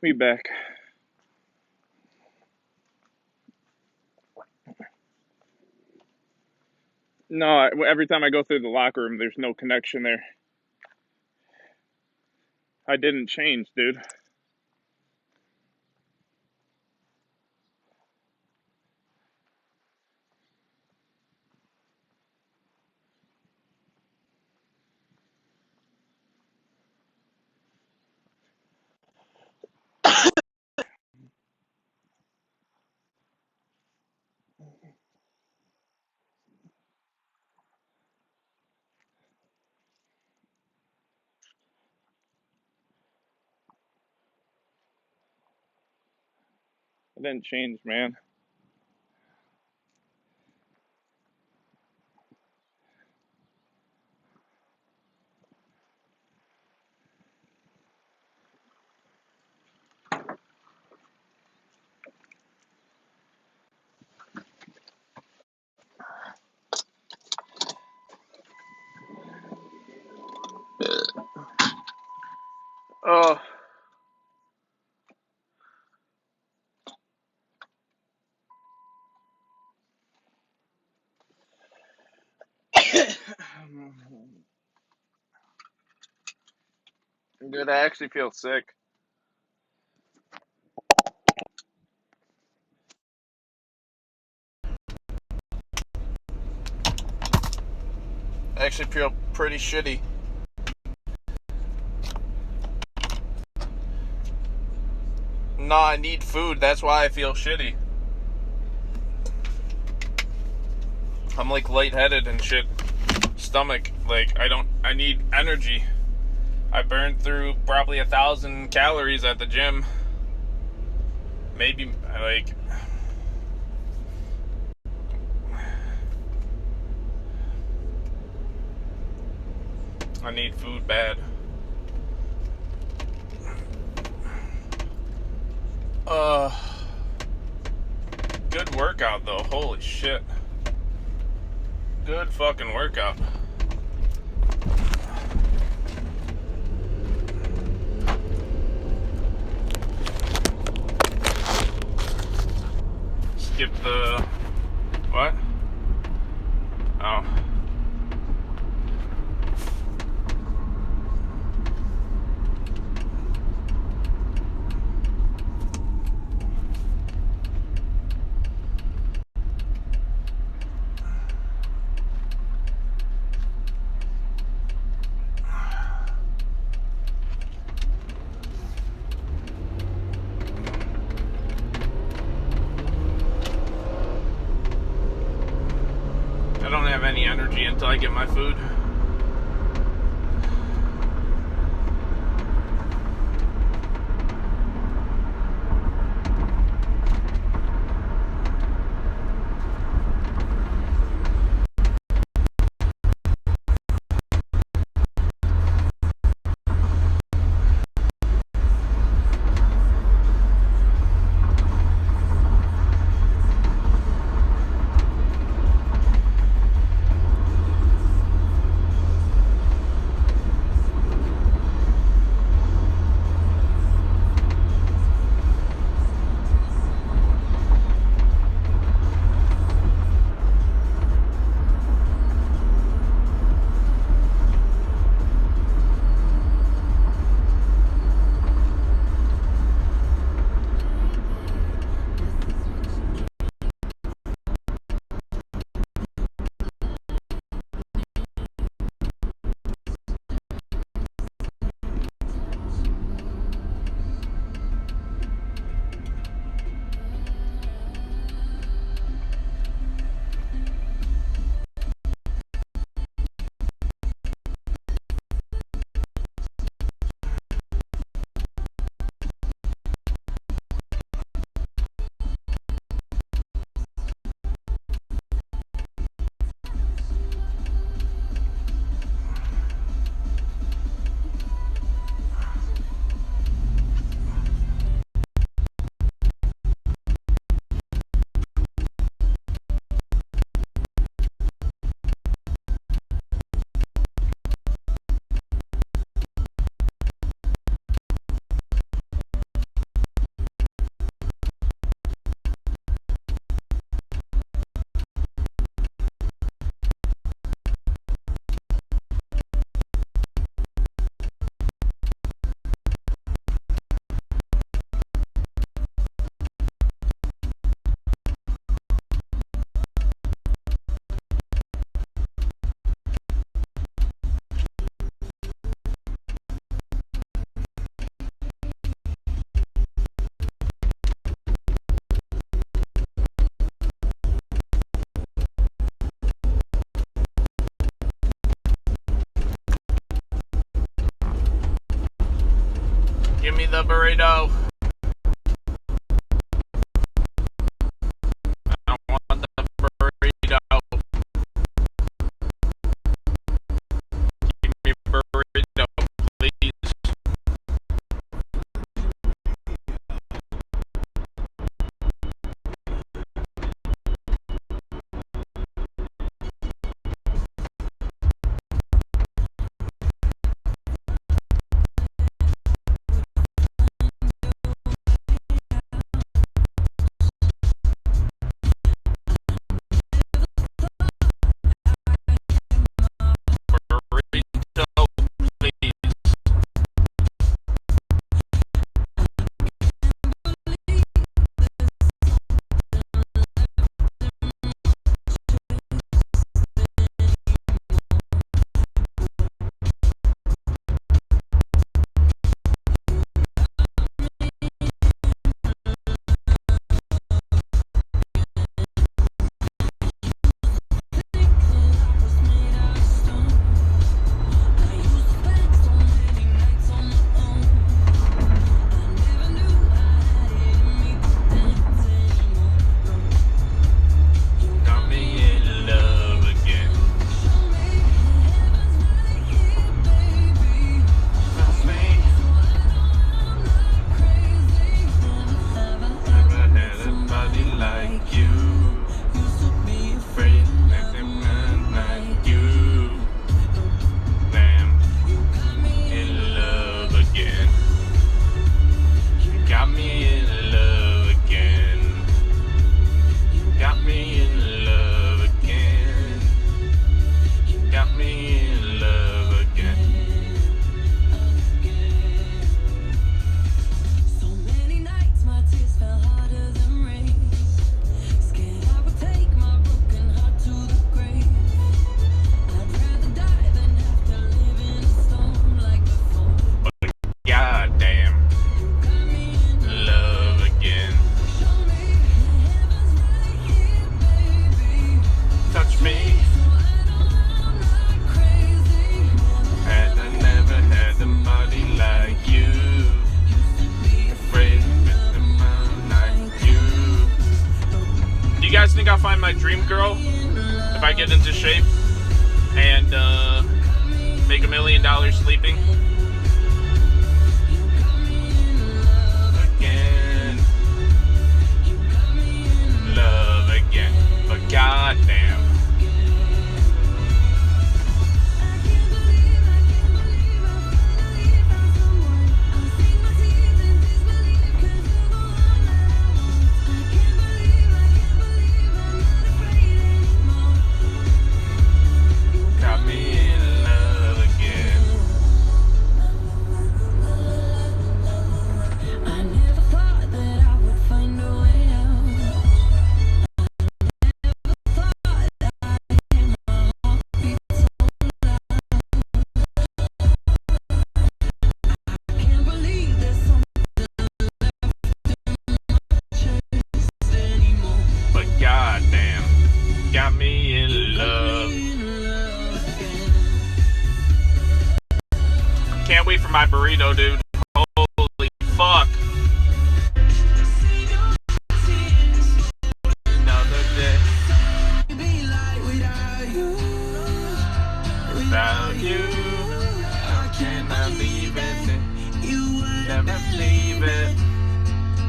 Me back. No, every time I go through the locker room, there's no connection there. I didn't change, dude. I didn't change, man. Oh. Dude, I actually feel sick. I actually feel pretty shitty. No, I need food. That's why I feel shitty. I'm like lightheaded and shit. Stomach. Like, I need energy. I burned through probably 1,000 calories at the gym. Maybe, like, I need food bad. Good workout though. Holy shit. Good fucking workout. Skip the... What? Oh. I don't have any energy until I get my food. the burrito. I want the burrito. Give me burrito, please. You guys think I'll find my dream girl if I get into shape and make $1 million sleeping? Again, love again, but goddamn. Got me in love. Can't wait for my burrito, dude. Holy fuck. Another day. Without you, I cannot leave it. Never leave it.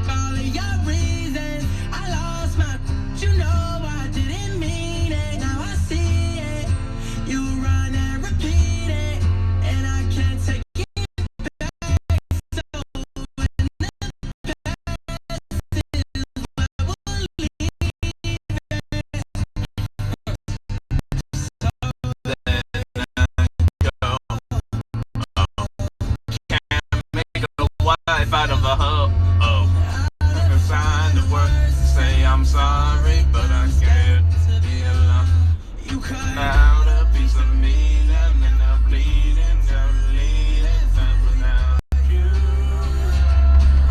All of your reasons, I lost my, you know. Out of a hoe, oh, I can sign the words to say I'm sorry, but I can't be alone. You cut out a piece of me, and then I'm bleeding, but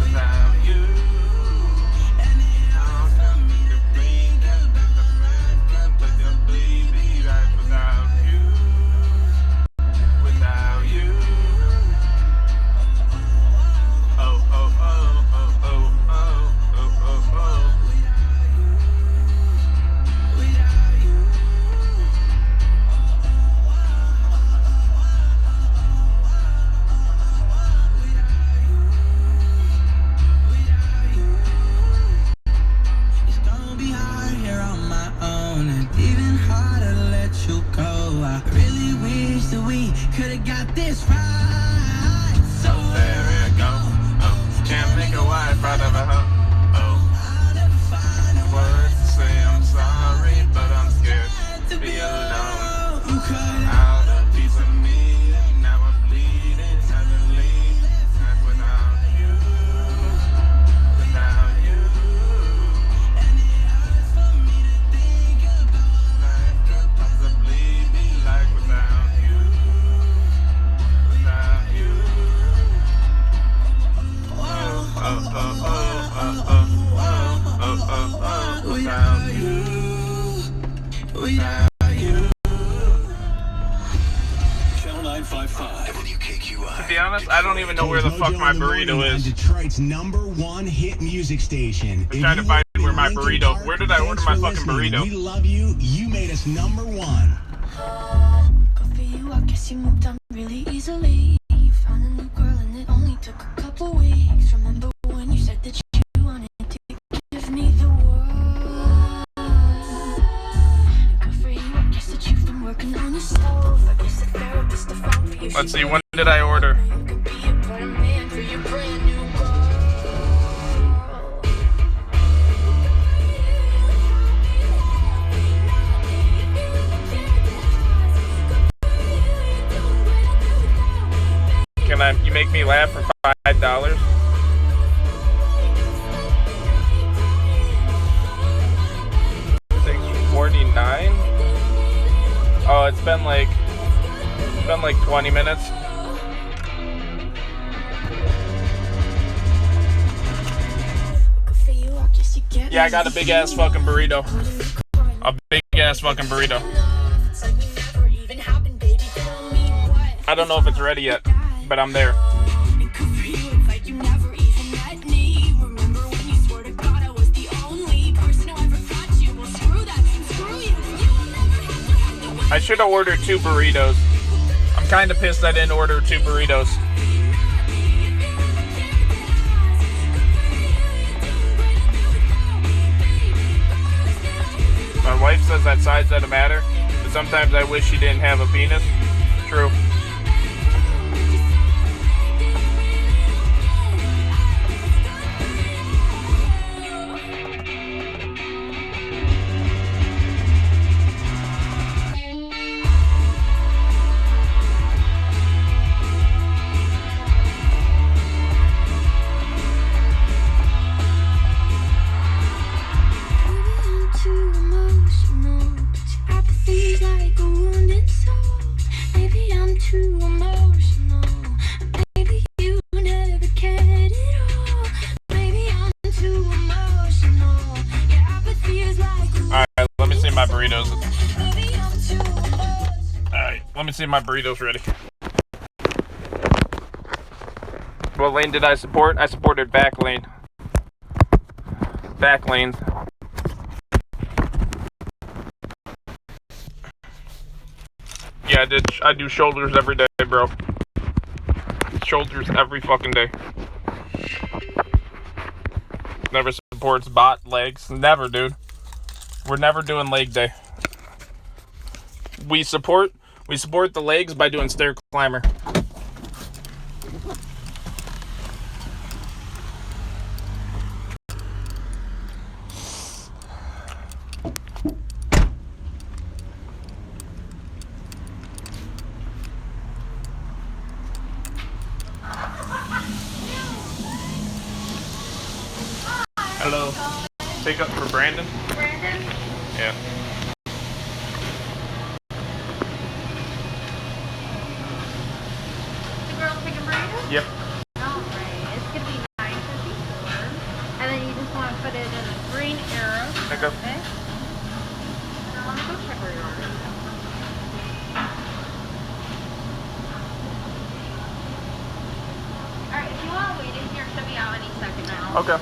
without you, and how come to breathe, and the breath can put your baby right without you. Oh. could've got this right. So there we go. Oh, can't make a wife out of a hoe. Oh, I'll never find a words to say I'm sorry, but I'm scared to be alone. You cut Out a piece of me, and now I'm bleeding heavily. And without you, without you, and it hurts for me to think about life could possibly be like without you, without you. Oh, oh, oh, oh, oh, oh, oh, oh, oh, without you, without Channel 955. WKQI. To be honest, I don't even know where the fuck my burrito is. Detroit's #1 hit music station. I'm trying to find where my burrito. Where did I order my fucking burrito? We love you. You made us #1. Good for you, I guess you moved on really easily. You found a new girl and it only took a couple weeks. Remember when you said that you wanted to give me the world? Good for you, I guess that you've been working on yourself. I guess a therapist to find for you. Let's see, when did I order? You could be a better man for your brand new girl. You make me laugh for $5? $6.49. Oh, it's been like 20 minutes. Yeah, I got a big ass fucking burrito. A big ass fucking burrito. I don't know if it's ready yet, but I'm there. I should have ordered 2 burritos. I'm kind of pissed I didn't order 2 burritos. My wife says that size doesn't matter, but sometimes I wish she didn't have a penis. True. My burritos. Alright, let me see if my burrito's ready. What lane did I support? I supported back lane. Back lanes. Yeah, I do shoulders every day, bro. Shoulders every fucking day. Never supports bot legs. Never, dude. We're never doing leg day. We support the legs by doing stair climber. Hello. Pick up for Brandon. Yeah. The girls picking burritos? Yep. Alright, it's gonna be $9.54. And then you just want to put it in a green arrow. Pick up. Okay. And I want to go check where you are. Alright, if you want to wait in here, should be out any second now. Okay.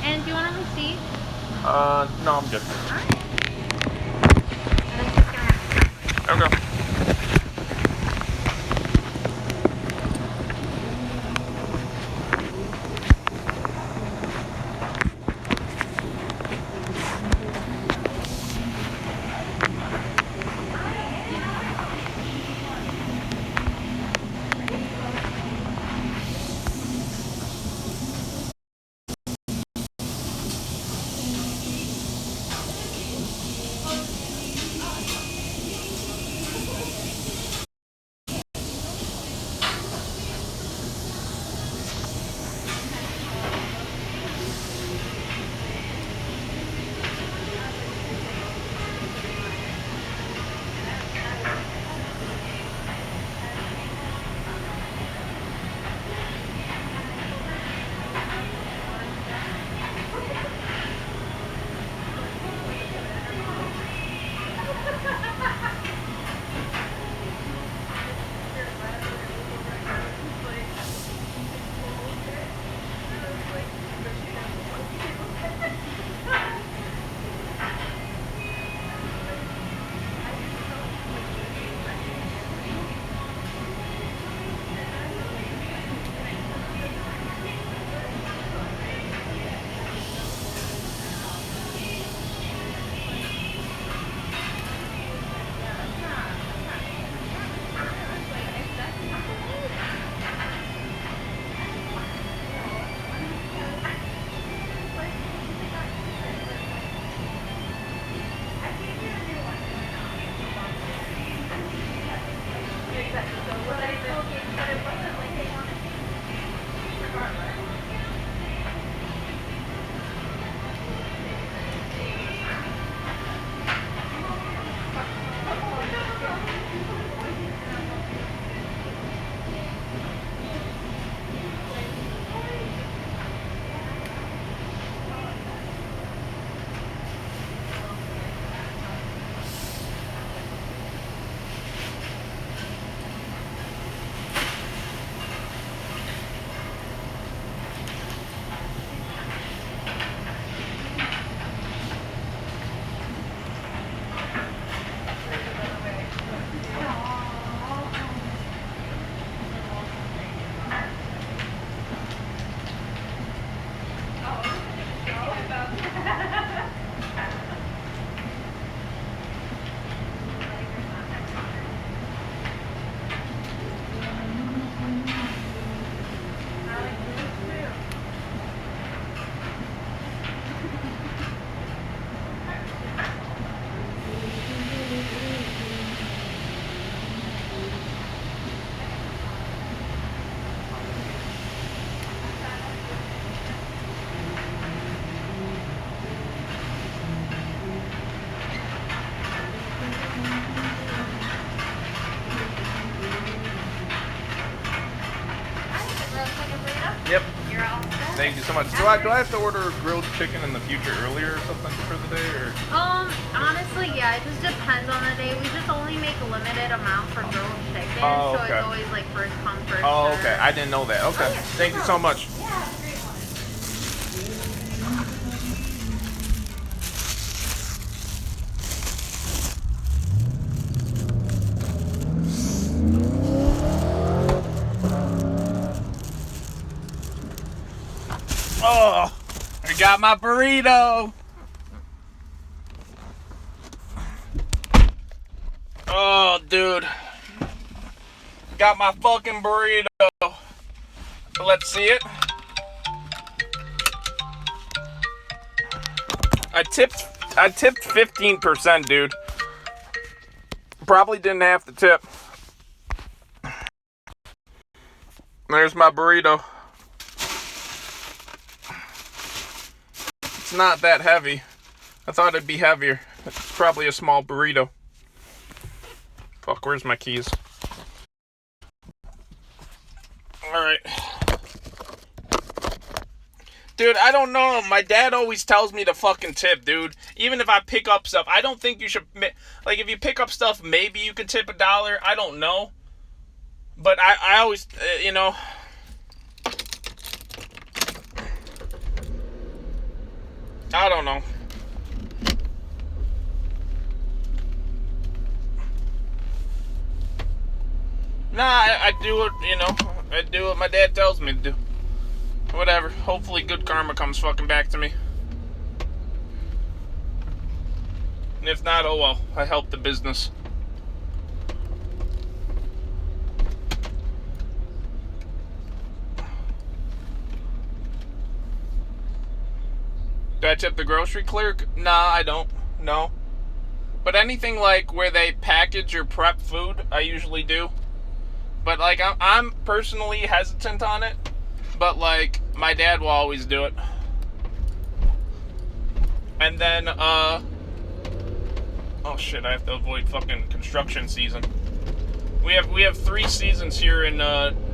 And do you want a receipt? No, I'm good. Alright. And then just gonna have to check. Okay. Thank you so much. Do I have to order grilled chicken in the future earlier or something for the day, or? Honestly, yeah, it just depends on the day. We just only make a limited amount for grilled chicken, Oh, so okay. it's always like first come, first Oh, serve. okay. I didn't know that. Okay. Oh, yeah, Thank you so much. Yeah, have a great one. Oh, I got my burrito. Oh, dude. Got my fucking burrito. Let's see it. I tipped 15%, dude. Probably didn't have to tip. There's my burrito. It's not that heavy. I thought it'd be heavier. It's probably a small burrito. Fuck, where's my keys? Alright. Dude, I don't know. My dad always tells me to fucking tip, dude. Even if I pick up stuff. I don't think you should... Like, if you pick up stuff, maybe you could tip $1. I don't know. But I always, you know... I don't know. Nah, I do what, you know, I do what my dad tells me to do. Whatever. Hopefully good karma comes fucking back to me. And if not, oh well. I helped the business. Do I tip the grocery clerk? Nah, I don't. No. But anything like where they package or prep food, I usually do. But like, I'm personally hesitant on it. But like, my dad will always do it. And then, oh shit, I have to avoid fucking construction season. We have 3 seasons here in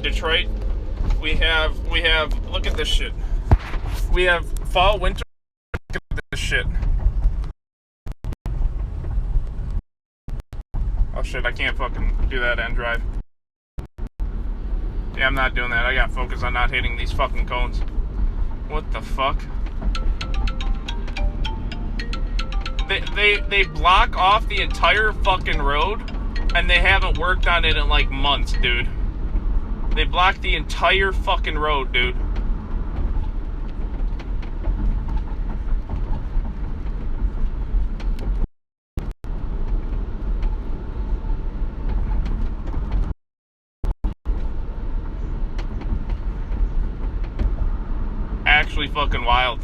Detroit. We have, look at this shit. We have fall, winter. Look at this shit. Oh shit, I can't fucking do that and drive. Yeah, I'm not doing that. I got focus on not hitting these fucking cones. What the fuck? They block off the entire fucking road, and they haven't worked on it in like months, dude. They blocked the entire fucking road, dude. Actually fucking wild.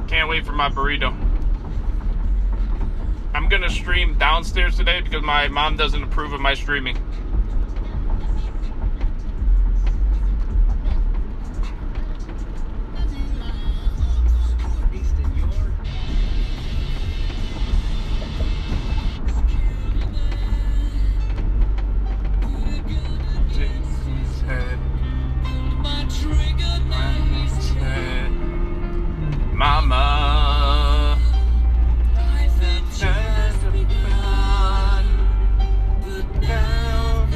Can't wait for my burrito. I'm gonna stream downstairs today because my mom doesn't approve of my streaming. Mama, I've been but now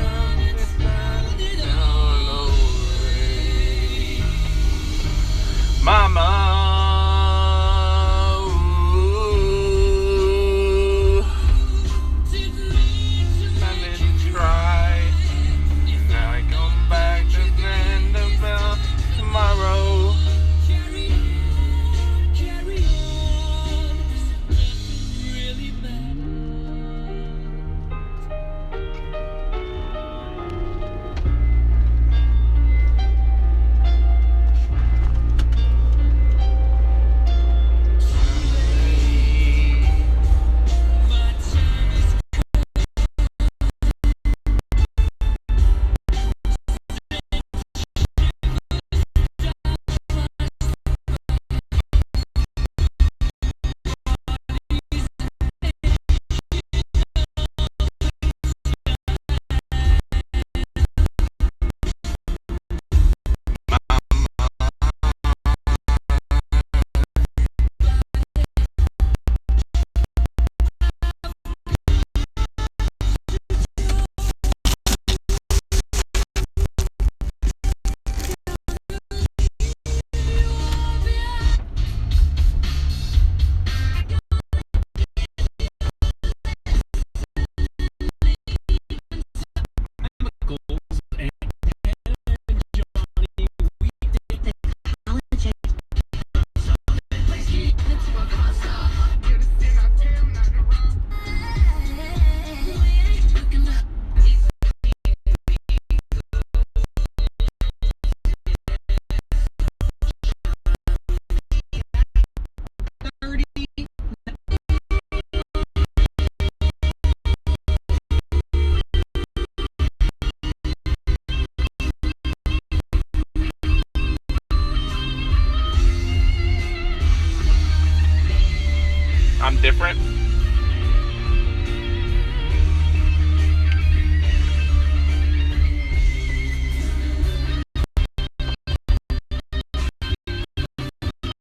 I'm different.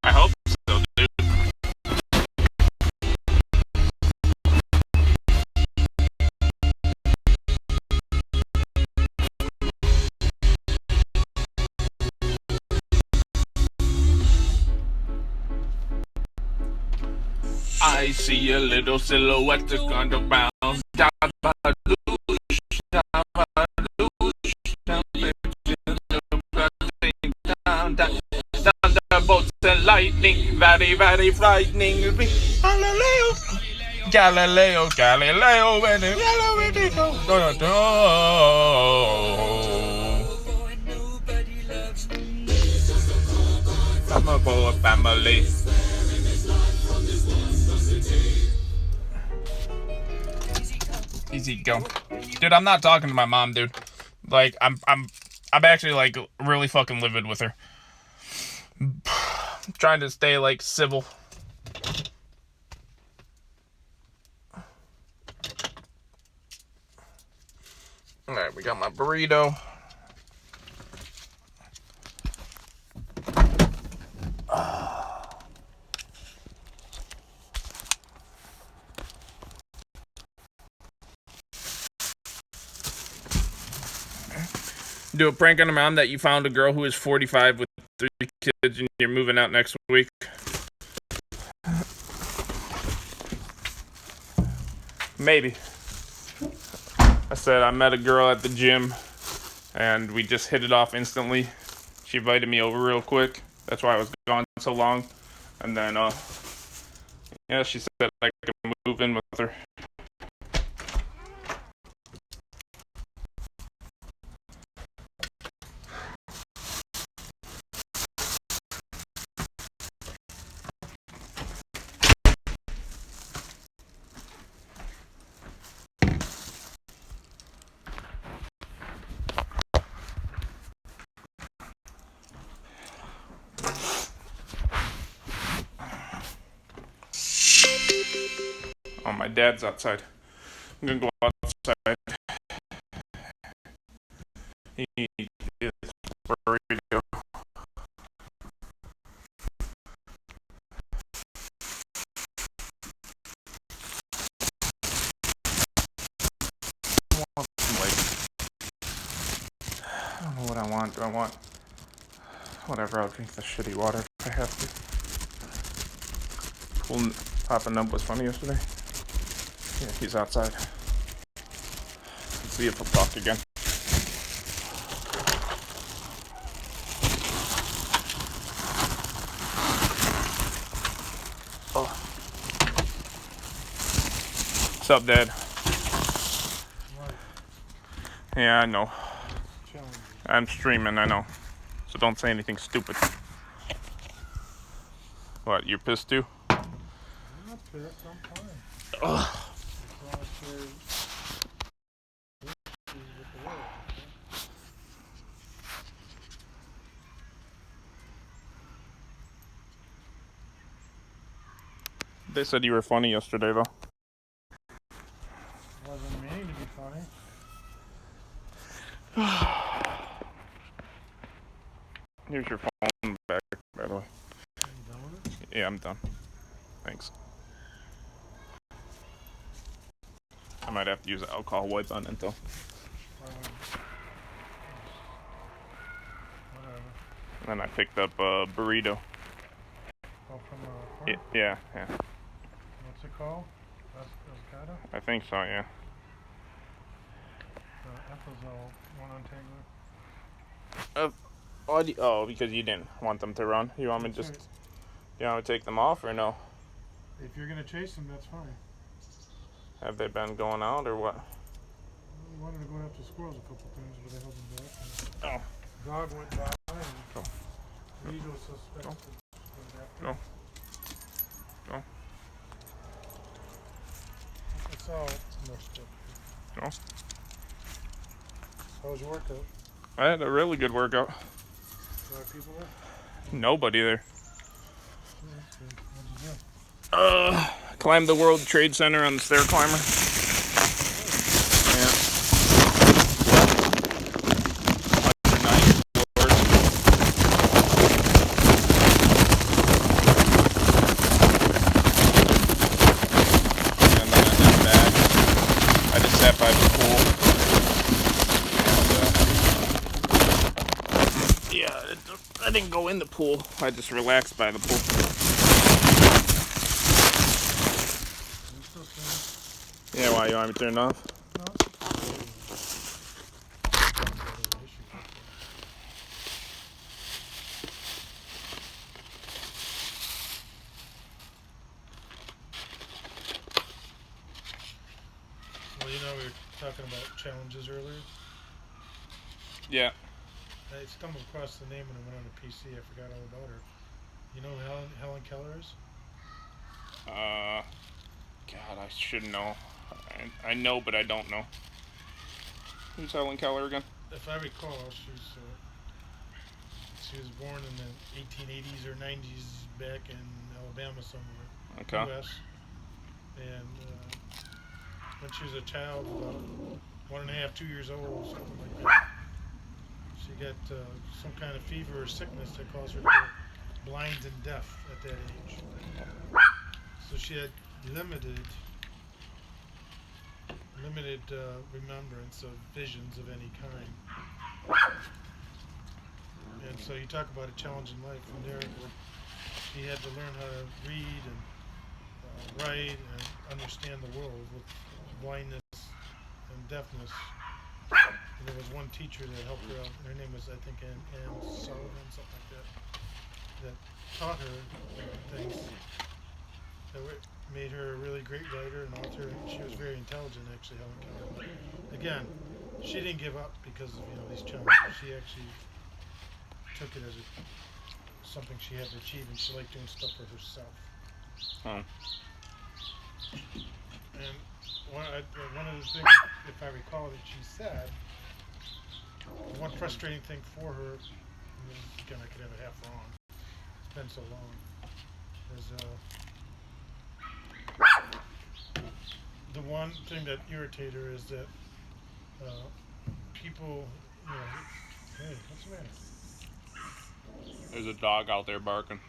I hope so, dude. I see a little silhouette on the bounce. Thunderbolts and lightning, very, very frightening. Galileo, Galileo, Galileo, and Galileo. I'm a boy family. Easy go. Dude, I'm not talking to my mom, dude. Like, I'm actually, like, really fucking livid with her. I'm trying to stay, like, civil. Alright, we got my burrito. Do a prank on a mom that you found a girl who is 45 with 3 kids and you're moving out next week. Maybe. I said I met a girl at the gym and we just hit it off instantly. She invited me over real quick. That's why I was gone so long. And then, yeah, she said I could move in with her. Oh, my dad's outside. I'm gonna go outside. He is burrito. I don't know what I want. Do I want whatever? I'll drink the shitty water if I have to. Cool. Popping up was funny yesterday. Yeah, he's outside. Let's see if we'll talk again. Oh. What's up, Dad? Yeah, I know. I'm streaming, I know. So don't say anything stupid. What, you're pissed too? I'm not pissed, I'm fine. Ugh. They said you were funny yesterday, though. Wasn't meaning to be funny. Here's your phone back, by the way. Are you done with it? Yeah, I'm done. Thanks. I might have to use alcohol wipes on it, though. Whatever. And then I picked up a burrito. Oh, from the farm? Yeah. What's it called? Escada? I think so, yeah. The Ethazol one on Tangler. Oh, because you didn't want them to run. You want me to just... You want me to take them off, or no? If you're gonna chase them, that's fine. Have they been going out, or what? We wanted to go after squirrels a couple times, but they held them back. Oh. Dog went by and Go. legal suspects went after Go. him. Go. It's all messed up. Go. How was your workout? I had a really good workout. A lot of people there? Nobody there. Yeah, that's good. What'd you do? Climbed the World Trade Center on the stair climber. Yeah. 190 floors. And then I got back. I just sat by the pool. And, I didn't go in the pool. I just relaxed by the pool. Yeah, why? You want me to turn it off? Well, you know, we were talking about challenges earlier. Yeah. I stumbled across the name when I went on the PC. I forgot all about her. You know who Helen Keller is? God, I should know. I know, but I don't know. Who's Helen Keller again? If I recall, she was born in the 1880s or 90s back in Alabama somewhere, Okay. U.S. And when she was a child, about 1.5, 2 years old, something like that, she got some kind of fever or sickness that caused her to go blind and deaf at that age. So she had limited remembrance of visions of any kind. And so you talk about a challenge in life, and there she had to learn how to read and write and understand the world with blindness and deafness. And there was one teacher that helped her out. Her name was, I think, Anne Sullivan, something like that, that taught her things that made her a really great writer and author. And she was very intelligent, actually, Helen Keller. Again, she didn't give up because of these challenges. She actually took it as something she had to achieve, and she liked doing stuff for herself. Oh. And one of the things, if I recall, that she said, one frustrating thing for her, and again, I could have it half wrong, it's been so long, is the one thing that irritated her is that people, hey, what's the matter? There's a dog out there barking.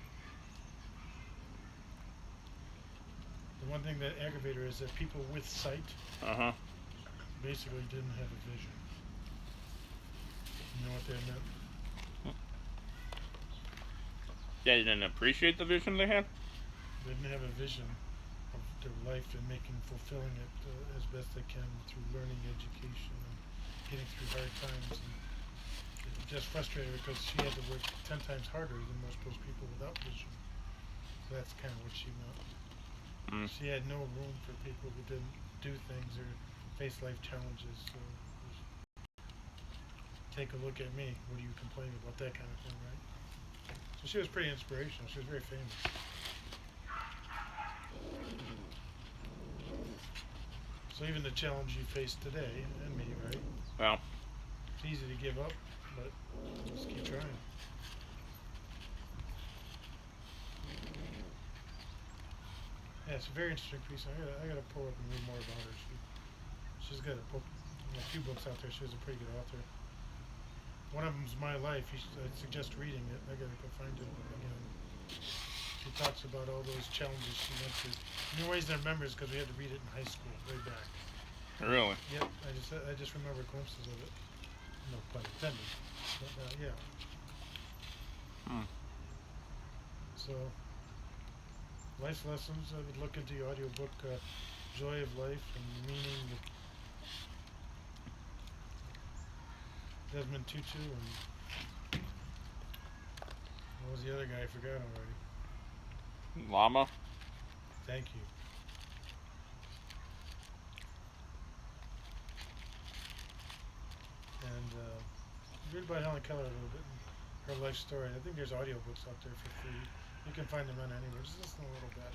The one thing that aggravated her is that people with sight Uh-huh. basically didn't have a vision. You know what that meant? They didn't appreciate the vision they had? They didn't have a vision of their life and fulfilling it as best they can through learning, education, and getting through hard times. And it just frustrated her because she had to work 10 times harder than most people without vision. So that's kind of what she meant. She had no room for people who didn't do things or face life challenges. So take a look at me. What are you complaining about? That kind of thing, right? So she was pretty inspirational. She was very famous. So even the challenge you face today, and me, right? Well. It's easy to give up, but just keep trying. Yeah, it's a very interesting piece. I gotta pull up and read more about her. She's got a few books out there. She was a pretty good author. One of them's My Life. I suggest reading it. I gotta go find it again. She talks about all those challenges she went through. The only reason I remember is because we had to read it in high school, way back. Really? Yep. I just remember glimpses of it. No pun intended. But yeah. So, life's lessons. I would look into the audiobook Joy of Life and Meaning. Desmond Tutu and what was the other guy? I forgot already. Llama? Thank you. And read about Helen Keller a little bit and her life story. I think there's audiobooks out there for free. You can find them on anywhere. Just listen a little bit.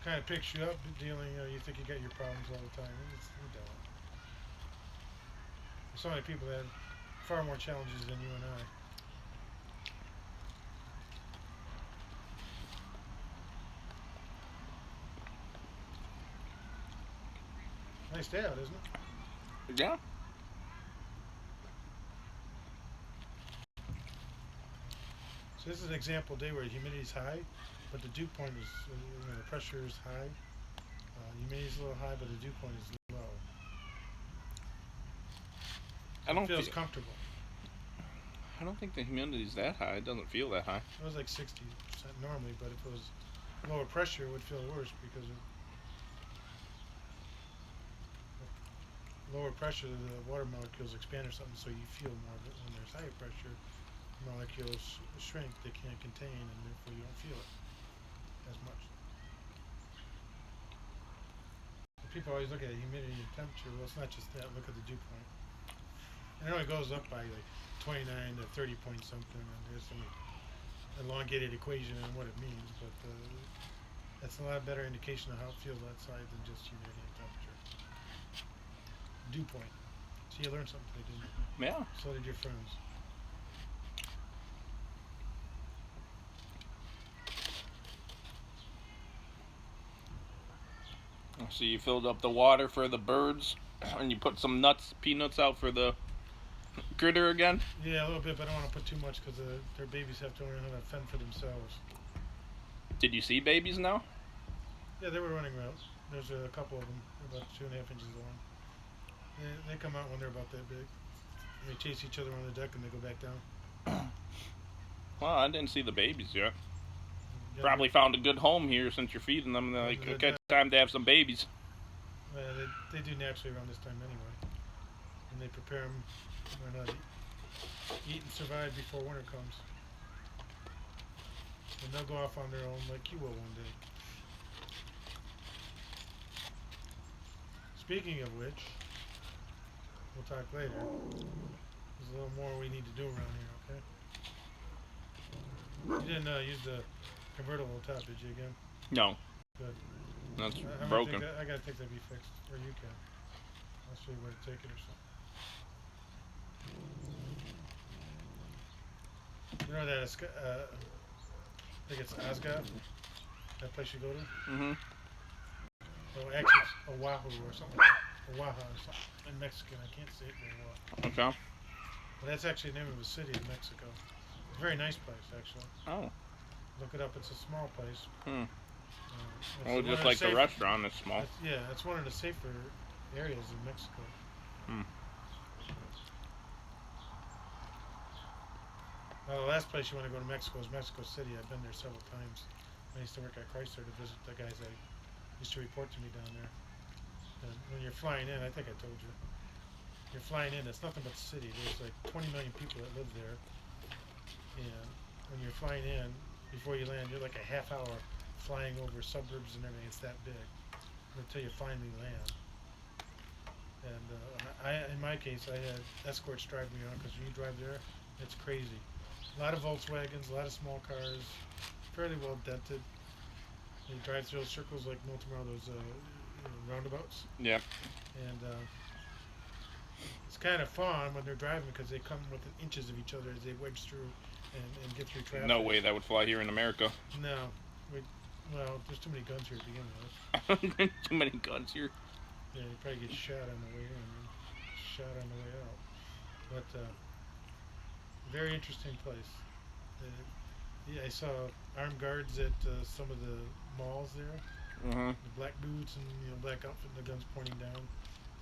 Kind of picks you up dealing, you think you got your problems all the time. You don't. There's so many people that have far more challenges than you and I. Nice day out, isn't it? Yeah. So this is an example day where humidity is high, but the dew point is, the pressure is high. Humidity is a little high, but the dew point is low. I don't It feels feel, comfortable. I don't think the humidity's that high. It doesn't feel that high. It was like 60% normally, but if it was lower pressure, it would feel worse because of lower pressure, the water molecules expand or something, so you feel more of it. When there's higher pressure, molecules shrink, they can't contain, and therefore you don't feel it as much. People always look at humidity and temperature. Well, it's not just that. Look at the dew point. And it only goes up by like 29 to 30 point something, and there's some elongated equation on what it means, but that's a lot better indication of how it feels outside than just humidity and temperature. Dew point. So you learned something today, didn't you? Yeah. So did your friends. So you filled up the water for the birds, and you put some peanuts out for the critter again? Yeah, a little bit, but I don't want to put too much because their babies have to learn how to fend for themselves. Did you see babies now? Yeah, they were running around. There's a couple of them, about 2.5 inches long. They come out when they're about that big. They chase each other on the deck and they go back down. Well, I didn't see the babies yet. Yeah, Probably found a good home here since you're feeding them. They're like, okay, it's time to have some babies. they do naturally around this time anyway. And they prepare them learn how to eat and survive before winter comes. And they'll go off on their own like you will one day. Speaking of which, we'll talk later. There's a little more we need to do around here, okay? You didn't use the convertible top, did you, again? No, Good. that's I'm gonna broken. I gotta take that to be fixed, or you can. I'll show you where to take it or something. You know that I think it's Asgard, that place you go to? Mm-hmm. Oh, actually it's Oahu or something like that. Oahu or something. In Mexican, I can't say it very well. Okay. But that's actually the name of a city in Mexico. Very nice place, actually. Oh. Look it up, it's a small place. Hmm. It's Well, one just of like the safer- restaurant, it's small. Yeah, it's one of the safer areas in Mexico. Hmm. The last place you want to go to Mexico is Mexico City. I've been there several times. I used to work at Chrysler to visit the guys that used to report to me down there. And when you're flying in, I think I told you, you're flying in, it's nothing but the city. There's like 20 million people that live there. And when you're flying in, before you land, you're like a half hour flying over suburbs and everything. It's that big until you finally land. And in my case, I had escorts drive me around because when you drive there, it's crazy. A lot of Volkswagens, a lot of small cars, fairly well dented. They drive through those circles like no tomorrow, those roundabouts. Yeah. And it's kind of fun when they're driving because they come within inches of each other as they wedge through and get through traffic. No way that would fly here in America. No. Well, there's too many guns here to begin with. Too many guns here. Yeah, you probably get shot on the way in and shot on the way out. But very interesting place. Yeah, I saw armed guards at some of the malls there. Mm-hmm. The black boots and black outfit and the guns pointing down.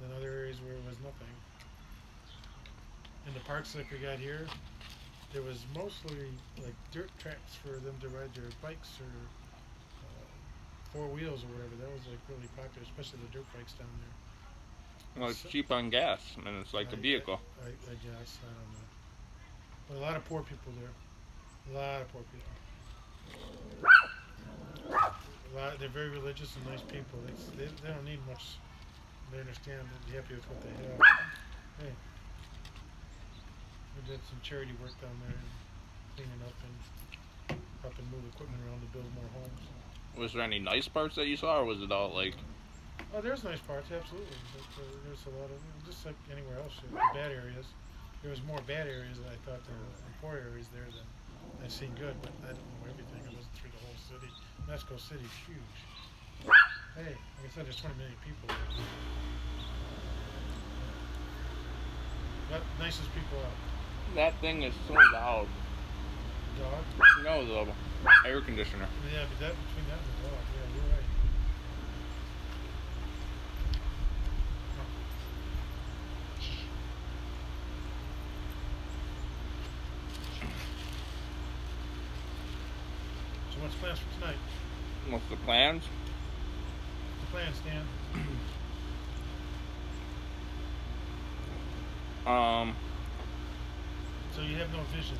Then other areas where it was nothing. In the parks like we got here, there was mostly like dirt tracks for them to ride their bikes or four wheels or whatever. That was like really popular, especially the dirt bikes down there. Well, it's cheap on gas, and it's like a vehicle. I guess, I don't know. But a lot of poor people there. A lot of poor people. They're very religious and nice people. They don't need much. They understand and be happy with what they have. Hey, we did some charity work down there, and cleaning up and helping move equipment around to build more homes. Was there any nice parts that you saw, or was it all like... Oh, there's nice parts, absolutely. But there's a lot of, just like anywhere else, the bad areas. There was more bad areas than I thought there were, and poor areas there than I've seen good, but I don't know everything. I wasn't through the whole city. Mexico City's huge. Hey, like I said, there's 20 million people there. Got nicest people out. That thing is so loud. Dog? No, the air conditioner. Yeah, but that between that and the dog, yeah, you're right. So what's plans for tonight? What's the plans? The plans, Dan? So you have no vision.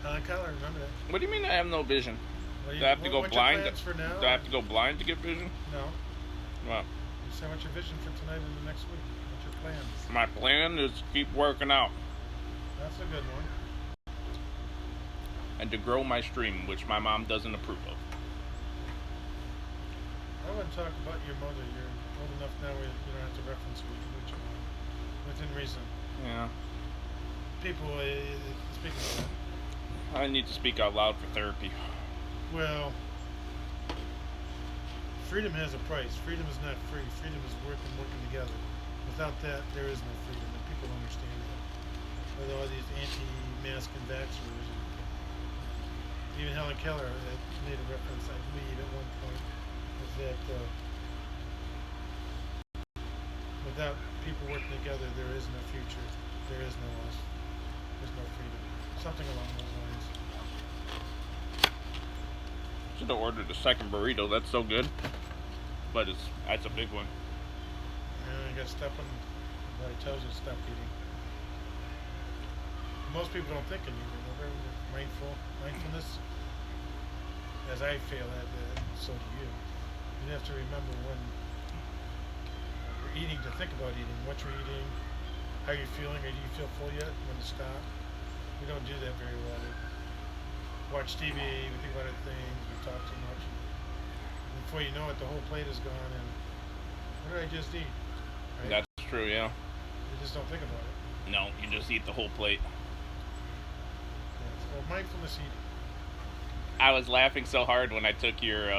Helen Keller, remember that. What do you mean I have no vision? What Do I have to go what's blind? Your plans for now? Do I have to go blind to get vision? No. Well, You say what's your vision for tonight and the next week? What's your plans? my plan is to keep working out That's a good one. and to grow my stream, which my mom doesn't approve of. I wouldn't talk about your mother. You're old enough now where you don't have to reference what you want. Within reason. Yeah. People, speaking of that, I need to speak out loud for therapy. well, freedom has a price. Freedom is not free. Freedom is working together. Without that, there is no freedom, and people don't understand that. With all these anti-mask and vaxxers, even Helen Keller made a reference, I believe, at one point, is that without people working together, there is no future. There is no us. There's no freedom. Something along those lines. Should have ordered a second burrito. That's so good, but that's a big one. And you got to stop when the body tells you to stop eating. Most people don't think of eating. They're very mindfulness. As I fail at that, so do you. You have to remember when you're eating to think about eating, what you're eating, how you're feeling, or do you feel full yet? When to stop. We don't do that very well. We watch TV, we think about other things, we talk too much. And before you know it, the whole plate is gone, and what did I just eat? Right? That's true, yeah. You just don't think about it. No, you just eat the whole plate. Yeah, so mindfulness eating. I was laughing so hard when I took your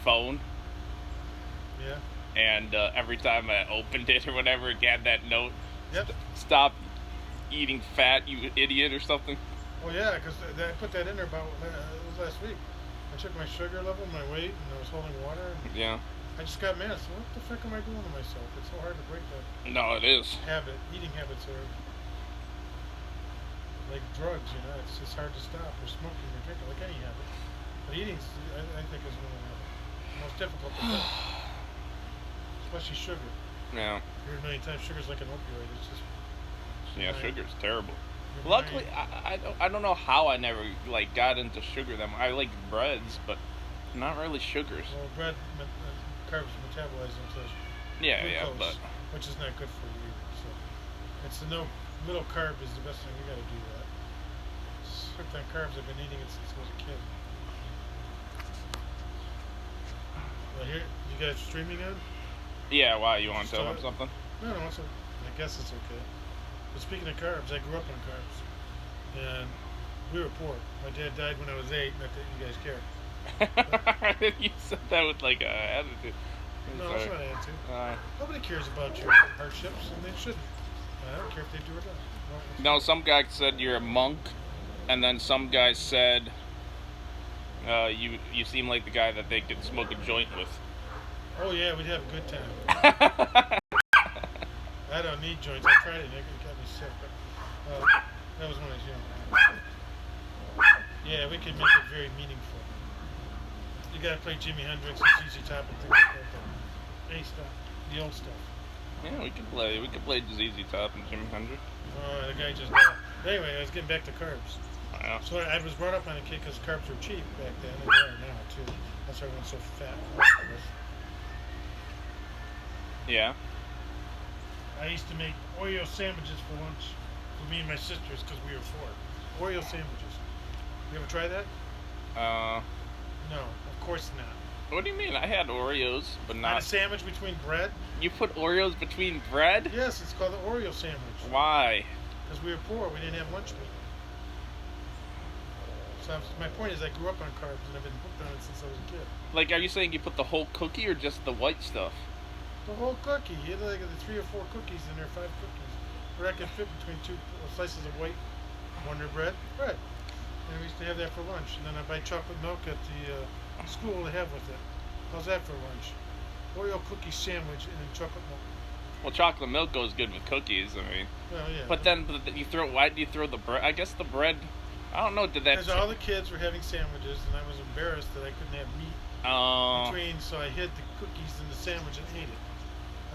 phone, Yeah. and every time I opened it or whatever, it had that note. Yep. Stop eating fat, you idiot, or something. Oh yeah, because I put that in there about it was last week. I took my sugar level, my weight, and I was holding water. And Yeah. I just got mad. So what the fuck am I doing to myself? It's so hard to break that No, it is. habit. Eating habits are like drugs, you know. It's just hard to stop. Or smoking or drinking, like any habit. But eating, I think, is one of the most difficult to break. Especially sugar. Yeah. You heard a million times, sugar's like an opioid. It's just Yeah, Right. sugar's terrible. your Luckily, mind- I don't know how I never like got into sugar. I like breads, but not really sugars. Well, bread, carbs metabolize into Yeah, yeah, glucose, but which is not good for you either. So it's little carb is the best thing. We got to do that. Strict on carbs. I've been eating it since I was a kid. Well, here you guys streaming on? yeah. Why you want to tell them Start. something? No, it's okay. I guess it's okay. But speaking of carbs, I grew up on carbs, and we were poor. My dad died when I was 8. Not that you guys care. You said that with like a attitude. I'm No, sorry. it's not an attitude. Uh, Nobody cares about your hardships, and they shouldn't. I don't care if they do or not. Well, it's- no, some guy said you're a monk, and then some guy said you seem like the guy that they could smoke a joint with. Oh yeah, we'd have a good time. I don't need joints. I tried it. It got me sick. But, that was when I was young. Yeah, we could make it very meaningful. You gotta play Jimi Hendrix and ZZ Top and things like that. Though. Hey, stuff. The old stuff. Yeah, we could play ZZ Top and Jimi Hendrix. Oh, the guy just died. Anyway, I was getting back to carbs. Yeah. So I was brought up on a kid because carbs were cheap back then, and they are now too. That's why everyone's so fat. Yeah. I used to make Oreo sandwiches for lunch for me and my sisters because we were 4. Oreo sandwiches. You ever try that? No, of course not. What do you mean? I had Oreos, but Not a not. sandwich between bread? You put Oreos between bread? Yes, it's called the Oreo sandwich. Why? Because we were poor, we didn't have lunch meat. So my point is, I grew up on carbs and I've been hooked on it since I was a kid. Like, are you saying you put the whole cookie or just the white stuff? The whole cookie. You had like the 3 or 4 cookies in there, 5 cookies. Where I could fit between 2 slices of white Wonder Bread. And we used to have that for lunch. And then I buy chocolate milk at the school to have with it. How's that for lunch? Oreo cookie sandwich and then chocolate milk. Well, chocolate milk goes good with cookies. I mean, Well, yeah. but then you throw. Why do you throw the bread? I guess the bread. I don't know. Did that? Because all the kids were having sandwiches, and I was embarrassed that I couldn't have meat Oh. between, so I hid the cookies in the sandwich and ate it.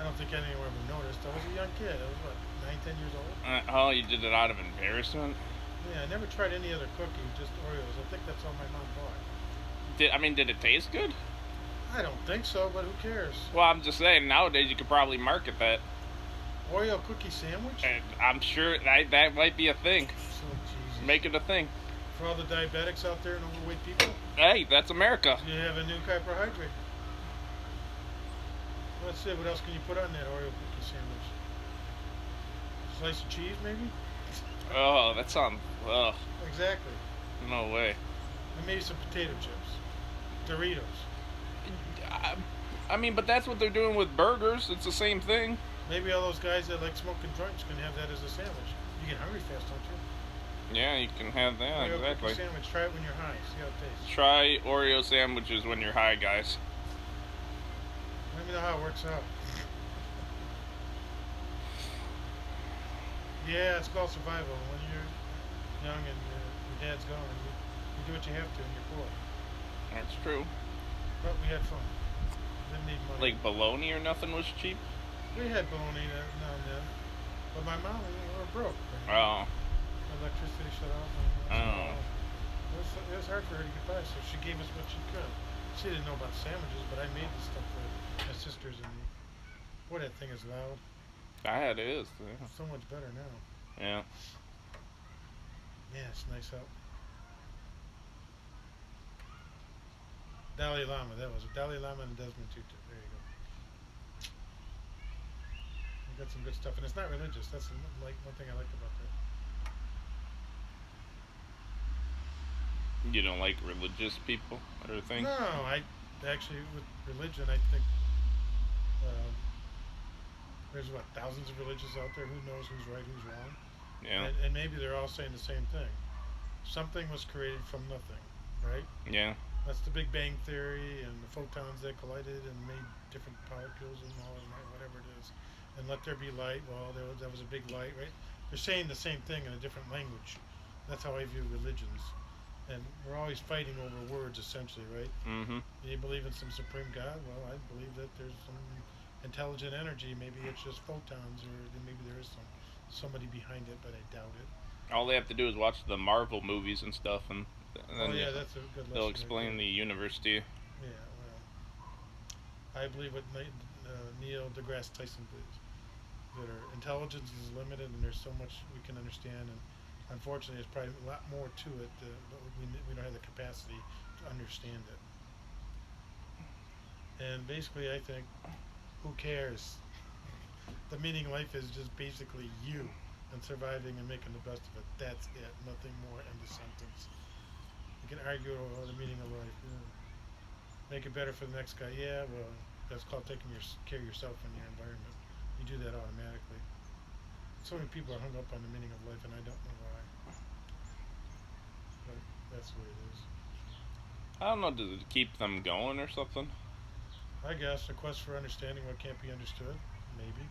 I don't think anyone ever noticed. I was a young kid. I was, what, 9, 10 years old? Oh, you did it out of embarrassment. Yeah, I never tried any other cookie, just Oreos. I think that's all my mom bought. Did it taste good? I don't think so, but who cares? Well, I'm just saying nowadays you could probably market that. Oreo cookie sandwich? And I'm sure that might be a thing. So, Jesus. Make it a thing. For all the diabetics out there and overweight people, Hey, that's America. you have a new carbohydrate. Let's see, what else can you put on that Oreo cookie sandwich? Slice of cheese, maybe? Oh, that sounds. Exactly. No way. And maybe some potato chips. Doritos. I mean, but that's what they're doing with burgers. It's the same thing. Maybe all those guys that like smoking joints can have that as a sandwich. You get hungry fast, don't you? Yeah, you can have that. Oreo Exactly. cookie sandwich. Try it when you're high. See how it tastes. Try Oreo sandwiches when you're high, guys. Let me know how it works out. Yeah, it's called survival. When you're young and your dad's gone, you do what you have to and you're poor. That's true. But we had fun. Didn't need money. Like bologna or nothing was cheap. We had bologna now and then. But my mom, we were broke. Oh. Electricity shut off. Oh. It was hard for her to get by, so she gave us what she could. She didn't know about sandwiches, but I made the stuff for my sisters, and boy, that thing is loud. It is. Yeah. So much better now. Yeah. Yeah, it's nice out. Dalai Lama, that was it. Dalai Lama and Desmond Tutu. There you go. We got some good stuff, and it's not religious. That's like one thing I like about that. You don't like religious people or things? No, I actually with religion, I think there's what, thousands of religions out there. Who knows who's right, who's wrong? Yeah. And maybe they're all saying the same thing. Something was created from nothing, right? Yeah. That's the Big Bang Theory and the photons that collided and made different molecules and all and whatever it is. And let there be light. Well, that was a big light, right? They're saying the same thing in a different language. That's how I view religions. And we're always fighting over words, essentially, right? Mm-hmm. Do you believe in some supreme God? Well, I believe that there's some intelligent energy. Maybe it's just photons, or maybe there is somebody behind it, but I doubt it. All they have to do is watch the Marvel movies and stuff, and then Oh yeah, that's a good lesson. they'll right explain there. the universe to you. Yeah, well, I believe what Neil deGrasse Tyson believes. That our intelligence is limited, and there's so much we can understand, and unfortunately, there's probably a lot more to it, but we don't have the capacity to understand it. And basically, I think, who cares? The meaning of life is just basically you and surviving and making the best of it. That's it. Nothing more. End of sentence. You can argue over the meaning of life. Yeah. Make it better for the next guy. Yeah, well, that's called taking care of yourself and your environment. You do that automatically. So many people are hung up on the meaning of life, and I don't know why. But that's the way it is. I don't know, does it keep them going or something? I guess a quest for understanding what can't be understood. Maybe.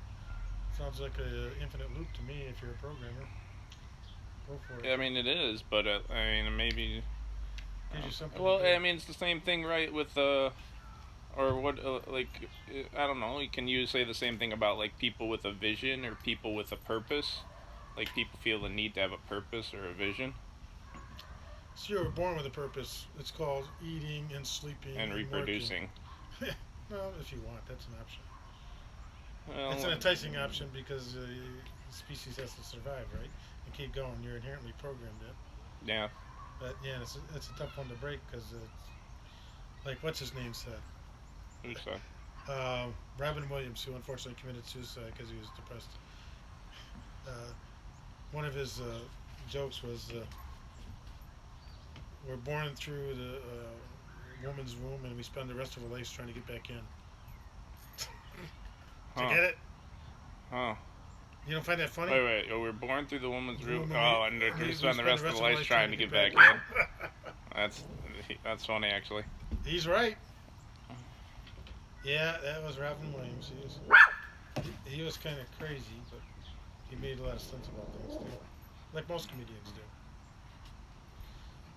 Sounds like an infinite loop to me if you're a programmer. Go for it. I mean, it is, but I mean, maybe. Gives you something. Well, to do. I mean, it's the same thing, right? With or what? Like, I don't know. You can say the same thing about like people with a vision or people with a purpose. Like people feel the need to have a purpose or a vision. So you were born with a purpose. It's called eating and sleeping And reproducing. Well, if you want, that's an option. Well, It's an enticing option because the species has to survive, right? And keep going. You're inherently programmed in. yeah. But yeah, it's a tough one to break because like what's his name said. Who's that? Robin Williams, who unfortunately committed suicide because he was depressed. One of his jokes was, "We're born through the woman's womb, and we spend the rest of our lives trying to get back in." Huh. Get it? Oh. You don't find that funny? Wait. Oh, we're born through the woman's womb. Woman- Oh, and we we spend the rest of the life trying to get back in. That's funny, actually. He's right. Yeah, that was Robin Williams. He was kind of crazy, but he made a lot of sense about things too, like most comedians do.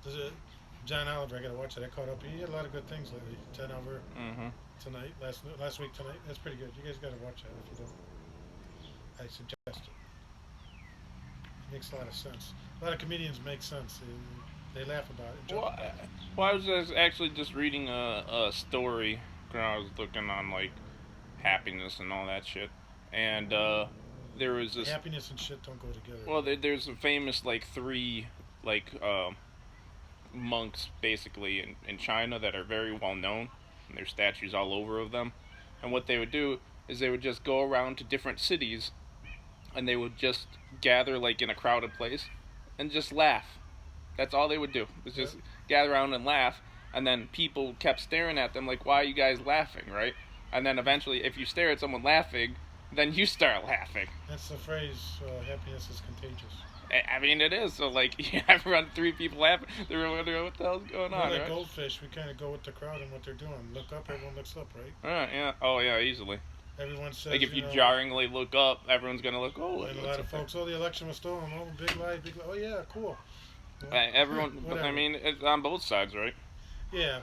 There's a John Oliver. I gotta watch it. I caught up. He had a lot of good things lately. 10 over tonight, last week tonight. That's pretty good. You guys gotta watch that if you don't. I suggest it. It makes a lot of sense. A lot of comedians make sense. They laugh about it. Joke about it. Well, I was actually just reading a story when I was looking on like happiness and all that shit, and there was this. Happiness and shit don't go together. Well, there's a famous like three like monks basically in China that are very well known, and there's statues all over of them. And what they would do is they would just go around to different cities, and they would just gather like in a crowded place, and just laugh. That's all they would do. Was just gather around and laugh, and then people kept staring at them like, "Why are you guys laughing?" Right? And then eventually, if you stare at someone laughing, then you start laughing. That's the phrase. Happiness is contagious. I mean, it is. So, like, you have around three people laughing. They're wondering what the hell's going on, We're like right? goldfish. We kind of go with the crowd and what they're doing. Look up, everyone looks up, right? Yeah. Oh, yeah, easily. Everyone says, Like, if you know, jarringly look up, everyone's going to look, oh, and a what's lot of up there? folks, oh, the election was stolen. Oh, big lie, big lie. Oh, yeah, cool. Well, Everyone, but, I whatever. mean, it's on both sides, right? Yeah.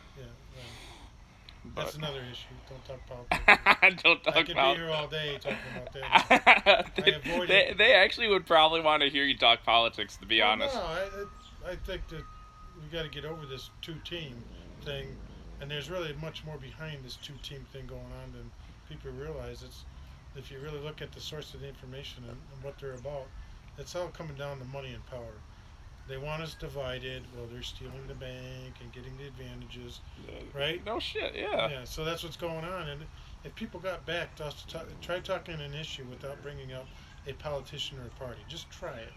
But That's another issue. Don't talk politics. don't I talk could about be here all day talking about that. I avoid it. they actually would probably want to hear you talk politics, to be Well, honest. No, I think that we got to get over this two-team thing, and there's really much more behind this two-team thing going on than people realize. It's if you really look at the source of the information and what they're about, it's all coming down to money and power. They want us divided. Well, they're stealing the bank and getting the advantages, right? No shit, yeah. Yeah, so that's what's going on. And if people got back to us to try talking an issue without bringing up a politician or a party, just try it,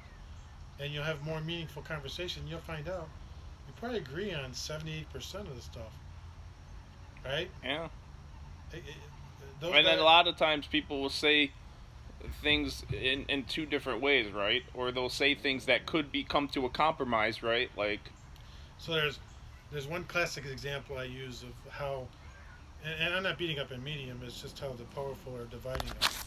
and you'll have more meaningful conversation. You'll find out you probably agree on 78% of the stuff, right? Yeah. Those And then guys- a lot of times people will say things in two different ways, right? Or they'll say things that could come to a compromise, right? Like, So there's one classic example I use of how, and I'm not beating up in medium. It's just how the powerful are dividing us.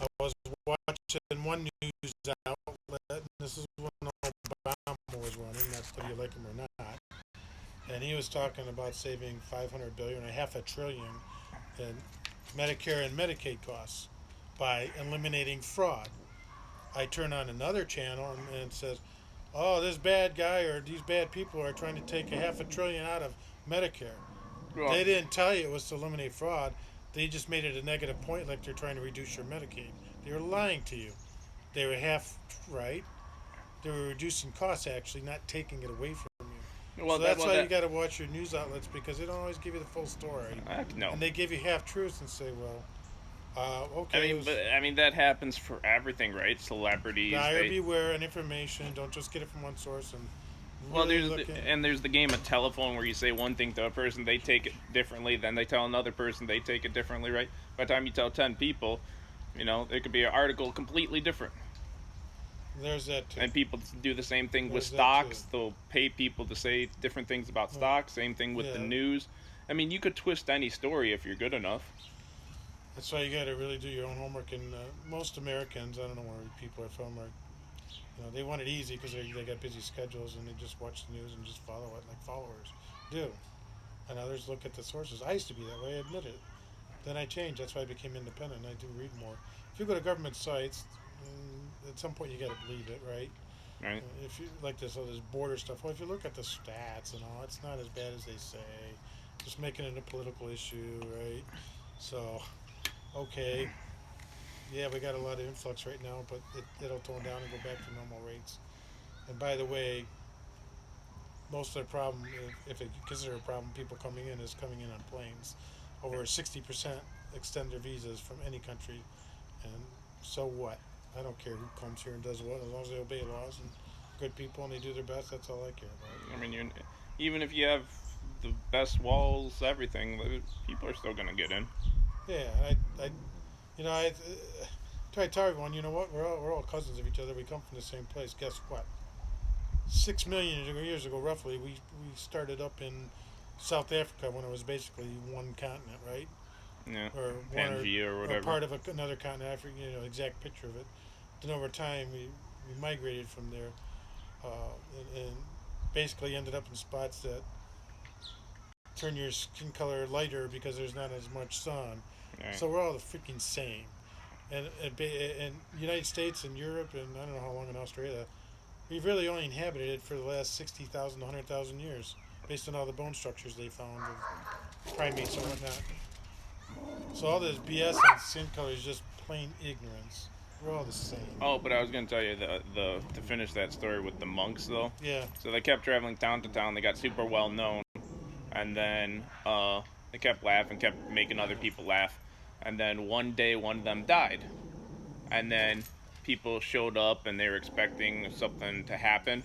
I was watching one news outlet, and this is when Obama was running. That's whether you like him or not. And he was talking about saving $500 billion, or $500 billion, in Medicare and Medicaid costs by eliminating fraud. I turn on another channel and it says, "Oh, this bad guy or these bad people are trying to take $500 billion out of Medicare." well, They didn't tell you it was to eliminate fraud. They just made it a negative point, like they're trying to reduce your Medicaid. They were lying to you. They were half right. They were reducing costs, actually, not taking it away from you. well, So that's why you got to watch your news outlets, because they don't always give you the full story. no. And they give you half truths and say, well, okay. I it mean, was but that happens for everything, right? Celebrities. buyer they- beware and information. Don't just get it from one source. And Well, really there's look there's the game of telephone where you say one thing to a person, they take it differently. Then they tell another person, they take it differently, right? By the time you tell 10 people, you know, it could be an article completely different. there's that too. And people do the same thing with There's that stocks. too. They'll pay people to say different things about stocks. Same thing with the Yeah. news. I mean, you could twist any story if you're good enough. That's why you got to really do your own homework. And most Americans, I don't know where people are from, are, they want it easy because they got busy schedules and they just watch the news and just follow it like followers do. And others look at the sources. I used to be that way, I admit it. Then I changed. That's why I became independent. I do read more. If you go to government sites, at some point you got to believe it, right? Right? If you like this border stuff, well, if you look at the stats and all, it's not as bad as they say. Just making it a political issue, right? So, okay, yeah, we got a lot of influx right now, but it'll tone down and go back to normal rates. And by the way, most of the problem, if they consider a problem, people coming in is coming in on planes. Over 60% extend their visas from any country, and so what? I don't care who comes here and does what, as long as they obey laws and good people and they do their best. That's all I care about. I mean, even if you have the best walls, everything, people are still gonna get in. Yeah, I try to tell everyone, you know what? We're all cousins of each other. We come from the same place. Guess what? 6 million years ago, roughly, we started up in South Africa when it was basically one continent, right? Yeah. Or Pangea or whatever. part of another continent. Africa, exact picture of it. Then over time, we migrated from there, and basically ended up in spots that turn your skin color lighter because there's not as much sun. Right. So we're all the freaking same. And United States and Europe and I don't know how long in Australia, we've really only inhabited it for the last 60,000 to 100,000 years, based on all the bone structures they found of primates and whatnot. So all this BS on skin color is just plain ignorance. We're all the same. Oh, but I was gonna tell you the to finish that story with the monks though. Yeah. So they kept traveling town to town. They got super well known, and then they kept laughing, kept making other people laugh, and then one day one of them died, and then people showed up and they were expecting something to happen,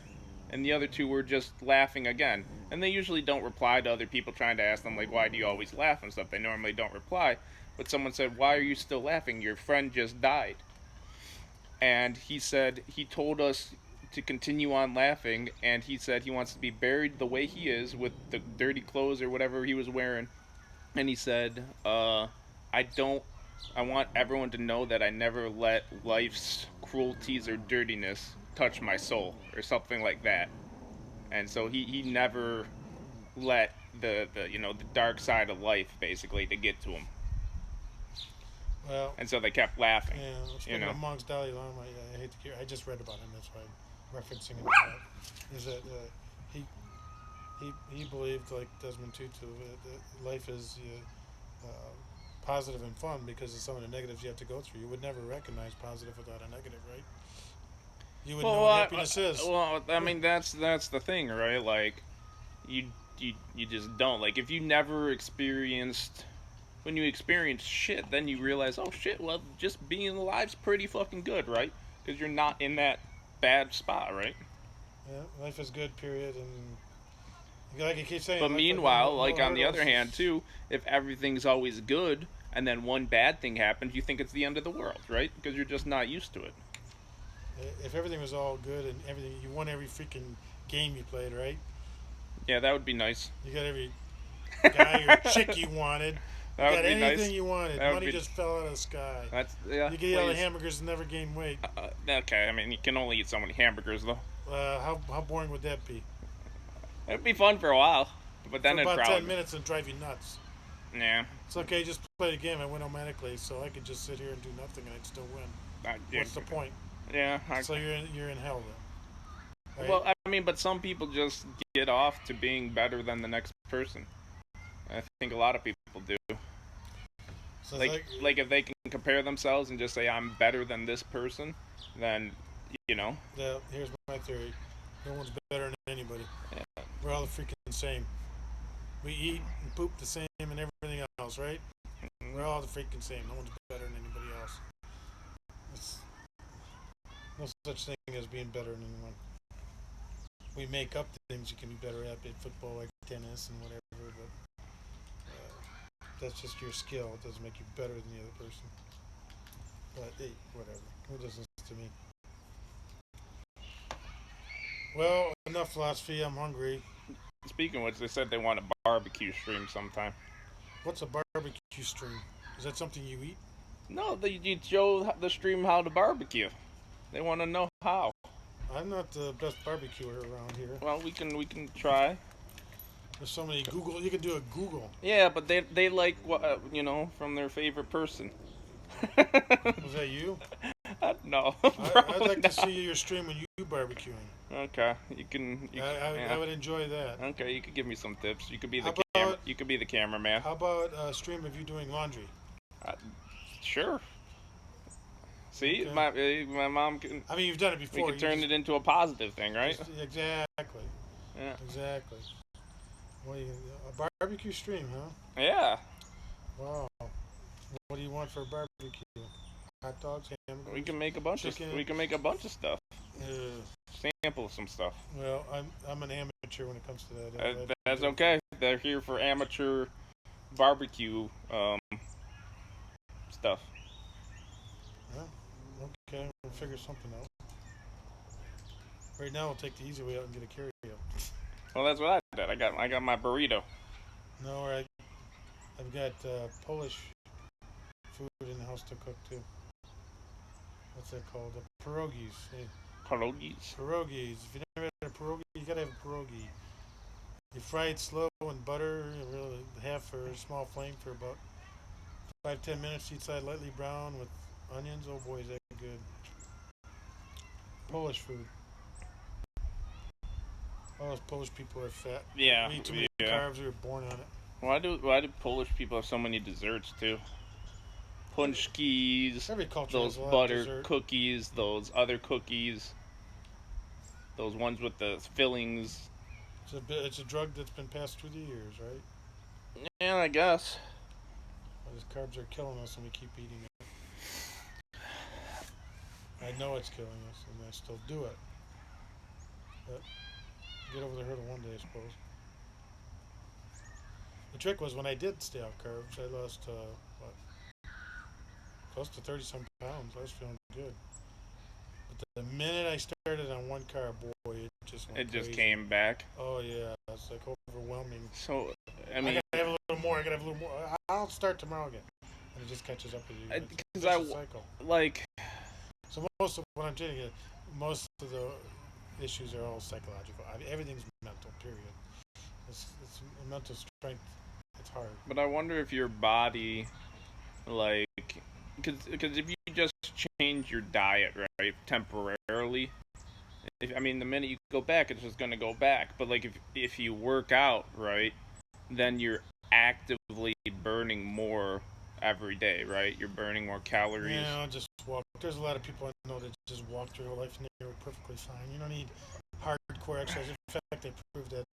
and the other two were just laughing again. And they usually don't reply to other people trying to ask them like, why do you always laugh and stuff. They normally don't reply, but someone said, why are you still laughing? Your friend just died. And he said he told us to continue on laughing, and he said he wants to be buried the way he is with the dirty clothes or whatever he was wearing. And he said, I want everyone to know that I never let life's cruelties or dirtiness touch my soul, or something like that. And so he never let the dark side of life basically to get to him. Well, And so they kept laughing. yeah. Speaking of monks, Dalai Lama, I hate to hear. I just read about him. That's why I'm referencing him. Is that he believed, like Desmond Tutu, that life is positive and fun because of some of the negatives you have to go through. You would never recognize positive without a negative, right? You would know what happiness is. Well, I mean that's the thing, right? Like, you just don't. Like, if you never experienced, when you experience shit, then you realize, oh shit, well, just being alive's pretty fucking good, right? Because you're not in that bad spot, right? Yeah, life is good, period, and like you keep saying. But life meanwhile, no like on the hurdles. other hand, too, if everything's always good and then one bad thing happens, you think it's the end of the world, right? Because you're just not used to it. If everything was all good and everything, you won every freaking game you played, right? Yeah, that would be nice. You got every guy or chick you wanted. That You would got be anything nice. you wanted. That would Money be- just fell out of the sky. Yeah. You could eat all the please. hamburgers and never gain weight. Okay, I mean, you can only eat so many hamburgers, though. How boring would that be? It'd be fun for a while, but then For it'd about probably... 10 minutes and drive you nuts. Yeah. It's okay, just play the game. I win automatically, so I could just sit here and do nothing and I'd still win. Yeah. What's the point? Yeah. So you're in hell then. Right? Well, I mean, but some people just get off to being better than the next person. I think a lot of people do. So it's Like if they can compare themselves and just say, I'm better than this person, then, yeah, here's my theory. No one's better than anybody. Yeah. We're all the freaking same. We eat and poop the same and everything else, right? We're all the freaking same. No one's better than anybody else. It's no such thing as being better than anyone. We make up the things you can be better at football, like tennis and whatever, but that's just your skill. It doesn't make you better than the other person. But hey, whatever. Who listens to me? Well, enough philosophy. I'm hungry. speaking of which, they said they want a barbecue stream sometime. What's a barbecue stream? Is that something you eat? No, you show the stream how to barbecue. They want to know how. I'm not the best barbecuer around here. Well, we can try. There's so many Google. You can do a Google. Yeah, but they like what from their favorite person. Was that you? No. I'd like to see your stream when you barbecuing. Okay, you can. I would enjoy that. Okay, you could give me some tips. You could be the How You could be the cameraman. How about a stream of you doing laundry? Sure. See, Okay. my mom can. I mean, you've done it We before. can turn it into a positive thing, right? Exactly. Yeah. Exactly. Well, a barbecue stream, huh? Yeah. Wow. What do you want for a barbecue? Hot dogs, hamburgers? We can make a bunch Chicken. of. We can make a bunch of stuff. Uh, Sample some stuff. well, I'm an amateur when it comes to that. That's okay. They're here for amateur barbecue stuff. Yeah. Okay, we'll figure something out. Right now, we'll take the easy way out and get a carry out. Well, that's what I did. I got my burrito. No, I've got Polish food in the house to cook too. What's that called? The pierogies. Hey, Pierogies. pierogies. If you never had a pierogi, you gotta have a pierogi. You fry it slow in butter, really half or a small flame for about 5-10 minutes each side, lightly brown with onions. Oh boy, is that good. Polish food. All those Polish people are fat. Yeah. They eat too many Yeah. carbs. They were born on it. Why do Polish people have so many desserts too? Punchkis, Every culture those has a lot of butter dessert. cookies, those other cookies, those ones with the fillings. It's a drug that's been passed through the years, right? Yeah, I guess. These carbs are killing us, and we keep eating it. I know it's killing us, and I still do it. But get over the hurdle one day, I suppose. The trick was when I did stay off carbs, I lost close to 30-some pounds. I was feeling good. But the minute I started on one carb, boy, it just went It just crazy. came back. Oh yeah, it's like overwhelming. So, I I mean, gotta have a little more. I gotta have a little more. I'll start tomorrow again, and it just catches up with you. It's a 'cause I vicious cycle. like, So most of what I'm telling you, most of the issues are all psychological. I mean, everything's mental. Period. It's mental strength. It's hard. but I wonder if your body, like, because if you just change your diet, right, temporarily, I mean, the minute you go back, it's just gonna go back. But like, if you work out, right, then you're actively burning more every day, right? You're burning more calories. Yeah, I'll just walk. There's a lot of people I know that just walk their whole life and they were perfectly fine. You don't need hardcore exercise. In fact, they proved that